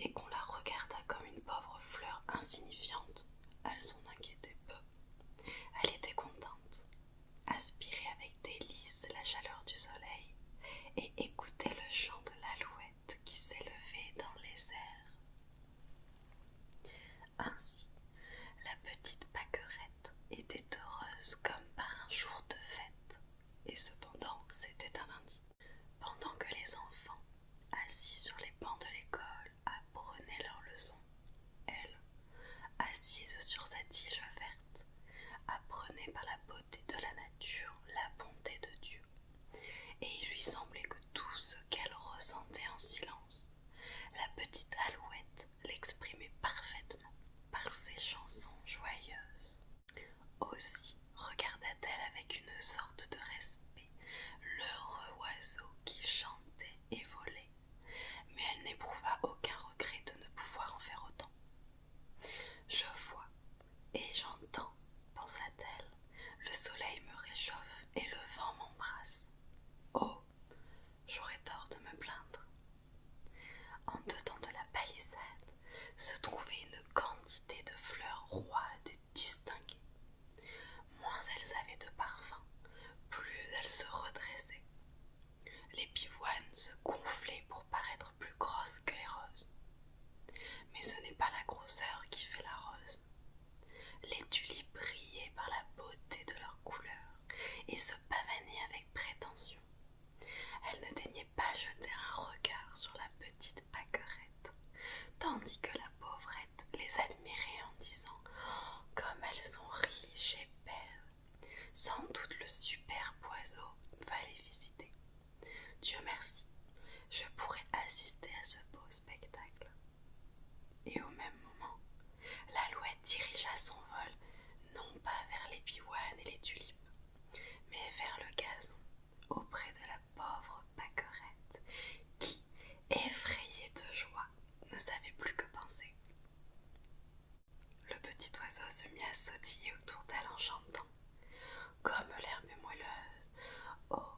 et qu'on la regardât comme une pauvre fleur insignifiante, elle s'en inquiétait peu. Elle était contente, aspirait avec délice la chaleur du soleil et écoutait le chant de l'alouette qui s'élevait dans les airs. Ainsi, la petite Pâquerette était heureuse comme par un jour de fête, et cependant c'était un lundi. Pendant que les enfants, assis sur les bancs de l'école, apprenaient leurs leçons, elle, assise sur sa tige verte, apprenait par la beauté de la nature la bonté de Dieu, et il lui semblait que tout ce qu'elle ressentait en silence, la petite Alouette l'exprimait parfaitement par ses chansons joyeuses. Aussi regarda-t-elle avec une sorte de respect l'heureux oiseau qui chantait et volait, mais elle n'éprouva aucun regret de ne pouvoir en faire autant. Je vois et j'entends, pensa-t-elle, le soleil me réchauffe et le vent m'embrasse. Oh, j'aurais tort de me plaindre. En dedans de la palissade se trouvait une quantité de fleurs roides et distinguées. Moins elles avaient de parfum, plus elles se redressaient. Les pivoines se gonflaient pour paraître plus grosses que les roses. Mais ce n'est pas la grosseur qui fait la rose. Les tulipes brillaient par la beauté de leur couleur et se pavanaient avec prétention. Elle ne daignait pas jeter un regard sur la petite Pâquerette, tandis que la pauvrette les admirait en disant « Comme elles sont riches et belles, sans doute le superbe oiseau va les visiter. Dieu merci, je pourrais assister à ce beau spectacle. » Et au même moment, l'alouette dirigea son vol non pas vers les pivoines et les tulipes, mais vers le gazon, auprès de la pauvre Pâquerette, qui, effrayée de joie, ne savait plus que penser. Le petit oiseau se mit à sautiller autour d'elle en chantant « Comme l'herbe est moelleuse, oh,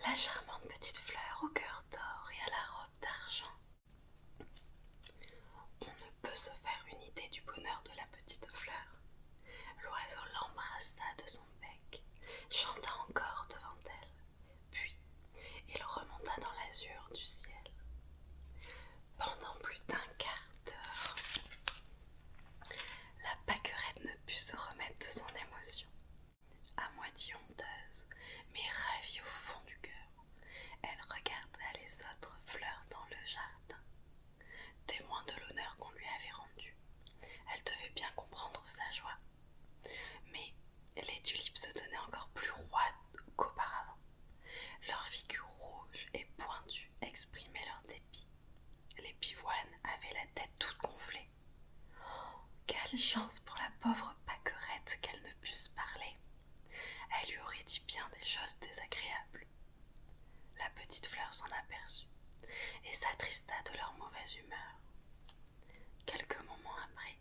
la charmante petite fleur au cœur d'or et à la robe d'argent. » On ne peut se faire une idée du bonheur de la petite fleur. L'oiseau l'embrassa de son bec, chanta encore devant elle, puis il remonta dans l'azur du ciel. Pendant plus d'un quart d'heure, la Pâquerette ne put se remettre de son émotion. À moitié honteuse, mais ravie au fond du cœur, elle regarda les autres fleurs dans le jardin, témoin de l'honneur qu'on lui avait rendu. Elle devait bien comprendre sa joie. Mais les tulipes se tenaient encore plus roides qu'auparavant. Leurs figures rouges et pointues exprimaient leur dépit. Les pivoines avaient la tête toute gonflée. Oh, quelle chance pour la pauvre Pâquerette qu'elle ne puisse parler. Elle lui aurait dit bien des choses désagréables. La petite fleur s'en aperçut et s'attrista de leur mauvaise humeur. Quelques moments après,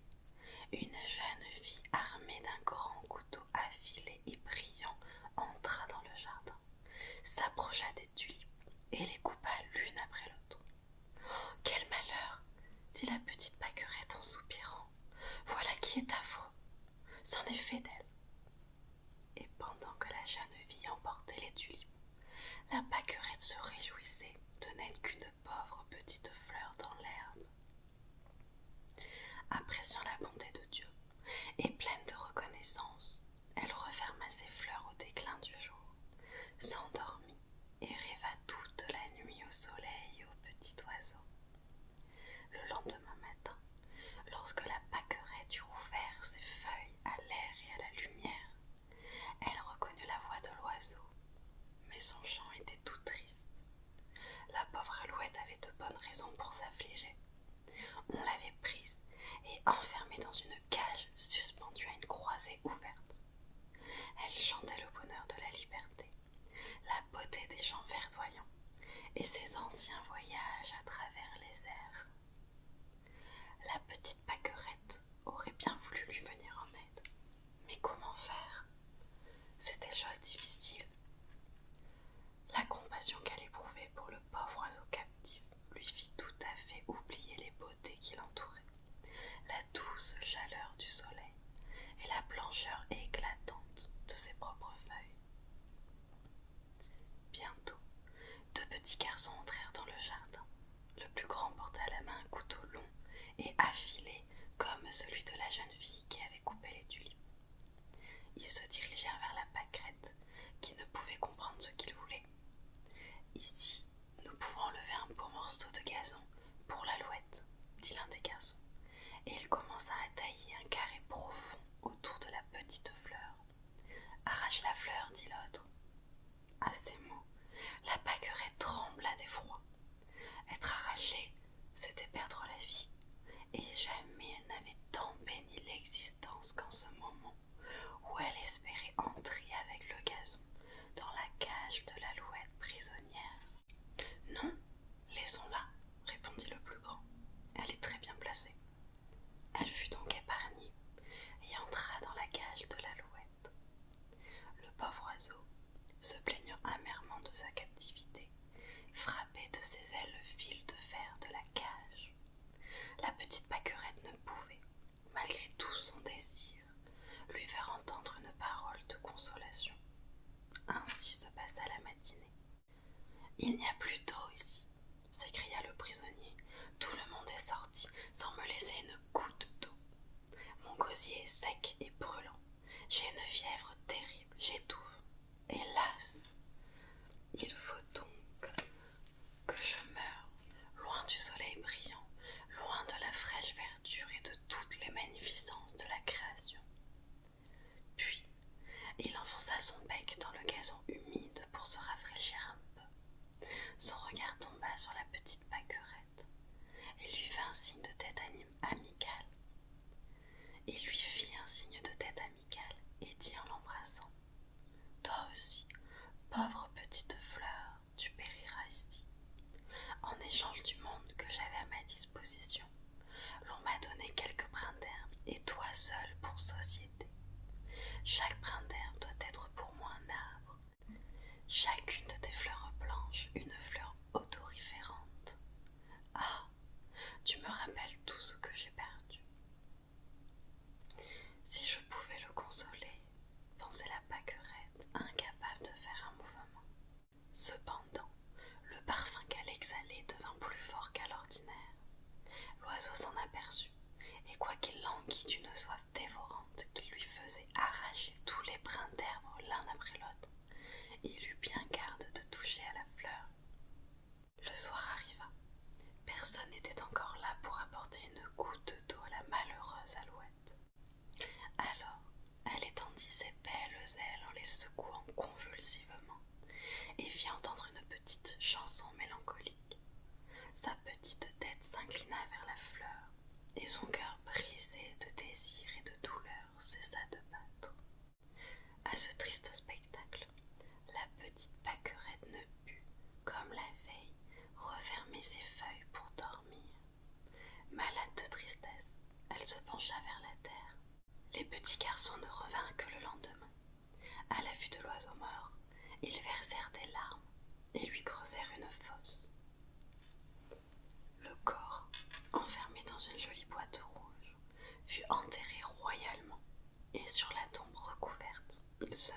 une jeune fille armée d'un grand couteau affilé et brillant entra dans le jardin, s'approcha des tulipes et les coupa l'une après l'autre. Oh, quel malheur, dit la petite Pâquerette en soupirant. Voilà qui est affreux. C'en est fait d'elle. Et pendant que la jeune fille emportait les tulipes, la Pâquerette se réjouissait de n'être qu'une pauvre petite fleur dans l'herbe. Appréciant la bonté de Dieu et pleine de reconnaissance, elle referma ses fleurs au déclin du jour, s'endormit et rêva toute la nuit au soleil et au petit oiseau. Le lendemain matin, lorsque la Pâquerette eut rouvert ses feuilles à l'air et à la lumière, elle reconnut la voix de l'oiseau, mais son chant était tout triste. La pauvre alouette avait de bonnes raisons pour s'affliger. On l'avait prise et enfermée dans une cage suspendue à une ils se dirigèrent vers la pâquerette, qui ne pouvait comprendre ce qu'il voulait. « Ici, nous pouvons enlever un beau morceau de gazon pour l'alouette, » dit l'un des garçons, et il commença à tailler un carré profond autour de la petite fleur. « Arrache la fleur, » dit l'autre. À ces mots, la pâquerette trembla d'effroi. Être arrachée, c'était perdre la vie, et jamais elle n'avait tant béni l'existence qu'en ce moment où elle espérait entrer avec le gazon dans la cage de l'alouette prisonnière. « Non, laissons-la, » répondit le plus grand. « Elle est très bien placée. » Elle fut donc épargnée et entra dans la cage de l'alouette. Le pauvre oiseau, se plaignant amèrement de sa captivité, frappait de ses ailes le fil de fer de la cage. La petite pâquerette ne pouvait, malgré tout son désir, lui faire entendre une parole de consolation. Ainsi se passa la matinée. « Il n'y a plus d'eau ici, » s'écria le prisonnier. « Tout le monde est sorti sans me laisser une goutte d'eau. Mon gosier est sec et brûlant. J'ai une fièvre terrible, j'étouffe. Hélas, il faut donc que je meure, loin du soleil brillant, loin de la fraîche verdure et de toutes les magnificences de la création. » Puis, il enfonça son bec dans le gazon humide pour se rafraîchir un peu. Son regard tomba sur la petite pâquerette et lui fit un signe de tête amical. Il lui fit un signe de tête amical et dit en l'embrassant: « Toi aussi, pauvre petite fleur, tu périras ici. En échange du monde que j'avais à ma disposition, l'on m'a donné quelques brins d'herbe et toi seul pour société. Chaque brin d'herbe doit être pour moi un arbre, chacune de tes fleurs blanches une fleur odoriférante. Ah, tu me rappelles tout ce que j'ai perdu. » Si je pouvais le consoler, pensait la pâquerette, incapable de faire un mouvement. Cependant, le parfum qu'elle exhalait devint plus fort qu'à l'ordinaire. L'oiseau s'en aperçut, et quoiqu'il languît d'une soif dévorante qui lui faisait arracher tous les brins d'herbe l'un après l'autre, il eut bien garde de toucher à la fleur. Le soir arriva. Personne n'était encore là pour apporter une goutte d'eau à la malheureuse alouette. Alors, elle étendit ses belles ailes en les secouant convulsivement et fit entendre une petite chanson mélancolique. Sa petite tête s'inclina vers la fleur et son cœur brisé de désir et de douleur cessa de battre. À ce triste spectacle, la petite pâquerette ne put, comme la veille, refermer ses feuilles pour dormir. Malade de tristesse, elle se pencha vers la terre. Les petits garçons ne revinrent que le lendemain. À la vue de l'oiseau mort, ils versèrent des larmes et lui creusèrent une fosse. Le corps, enfermé dans une jolie boîte rouge, fut enterré royalement, et sur la tombe recouverte, il se